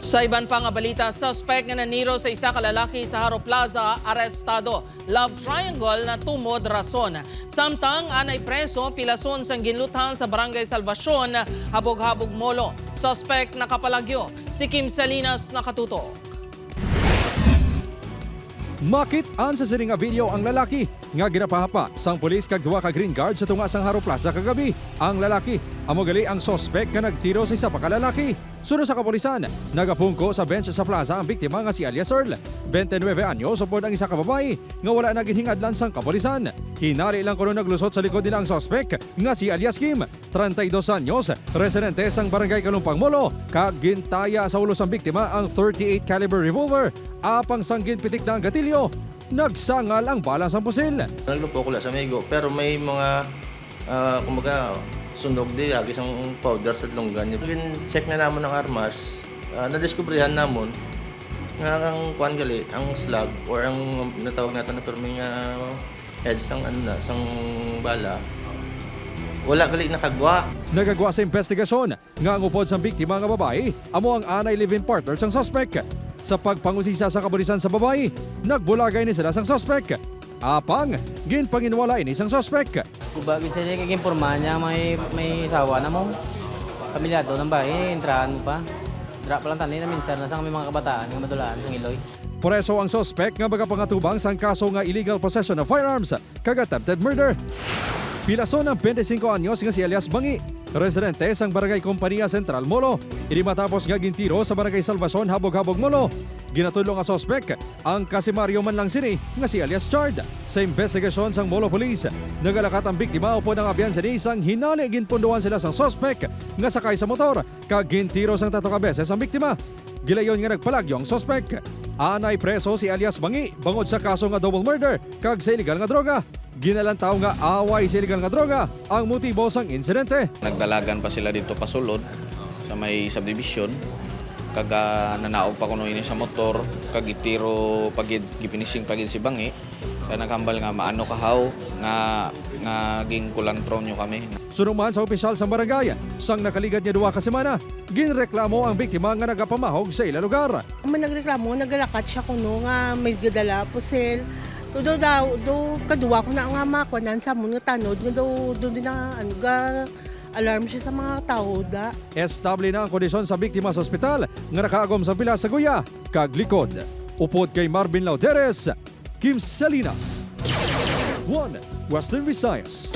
Sa iban pa nga balita, suspect nga naniro sa isa ka lalaki sa Haro Plaza, arestado. Love triangle na tumod rason. Samtang anay preso, pilason sang ginluthan sa Barangay Salvacion, Habog-Habog Molo. Suspect nakapalagyo, si Kim Salinas nakatuto. Makit-an sa sining nga video ang lalaki nga ginapahapa sang pulis kag duwa ka green guard sa tunga sang Haro Plaza kagabi. Ang lalaki amo gali ang suspect nga nagtiro sa isa pa ka lalaki. Sunod sa kapulisan, nagapungko sa bench sa plaza ang biktima nga si alias Earl. 29 anyos upod ang isa ka babae nga wala na ginhingadlan sang kapulisan. Hinali lang kuno naglusot sa likod nila ang suspect nga si alias Kim, 32 anyos, residente sang Barangay Kalumpang Molo, kag gintaya sa ulo sang biktima ang 38 caliber revolver. Apang sanggin pitik na ang gatilyo, nagsangal ang bala sa pusil. Naglupo ko lang sa Mego, pero may mga kumaga sunog di agi sang powder sa lunggan. Check na namon ang armas, nadiskubrihan namon nga ang kuan gali ang slug or ang natawag natin na perming head sang sang bala. Wala gali nakagwa. Nagagwa sa investigasyon nga ang upod sang biktima nga babae amo ang anay live-in partner sang suspect. Sa pagpangusisa sa kabulisan sa babae, nagbulagay ni sila sang suspect. Apang, ginpanginwala ini sang suspect. Kuba, minsan niya kikimporma niya may sawa na mo. Pamilyado ng bahay, entrahan mo pa. Dra pa lang tanin na minsan, nasang may mga kabataan nga madulaan sa Iloy. Preso ang suspect nga magapangatubang sang kaso nga illegal possession of firearms kag attempted murder. Pilason ng 25 anyos nga si alias Bangi, residente sang Barangay Kompanya Central Molo. Ini matapos nga gintiro sa Barangay Salvacion, Habog-Habog Molo. Ginatulong ang suspect ang kasimaryo man lang sini nga si alias Chard. Sa investigasyon sang Molo Police, nagalakat ang biktima upod ang abiyansa ni isang hinali ginpunduan sila sang suspect nga sakay sa motor kag gintiro sang 3 ka beses ang biktima. Gilayon nga nagpalagyo ang suspect. Anay preso si alias Bangi bangod sa kaso nga double murder kag sa illegal nga droga. Ginalantaw nga away sa illegal nga droga ang motibo sang insidente. Nagdalagan pa sila dito pasulod sa may subdivision. Kaga nanaog pa kuno ini sa motor, kag itiro pagid gipinising pagid si Bangi. Kaya naghambal nga maano kahaw nga ging kulantron nyo kami. Sunuman sa opisyal sa barangay, sang nakaligad niya 2 ka semana, ginreklamo ang biktima nga nagapamahog sa ila lugar. Man nagreklamo, nagalakat siya kuno nga may gadala pusil. Do kadua ko na nga makuanan sa mo nga tanod nga do din na alarm siya sa mga tao da. Estable na ang kondisyon sa biktima sa ospital nga nakaagom sa pila sa Guya, kag likod. Upod kay Marvin Lauderes, Kim Salinas, 1 Western Visayas.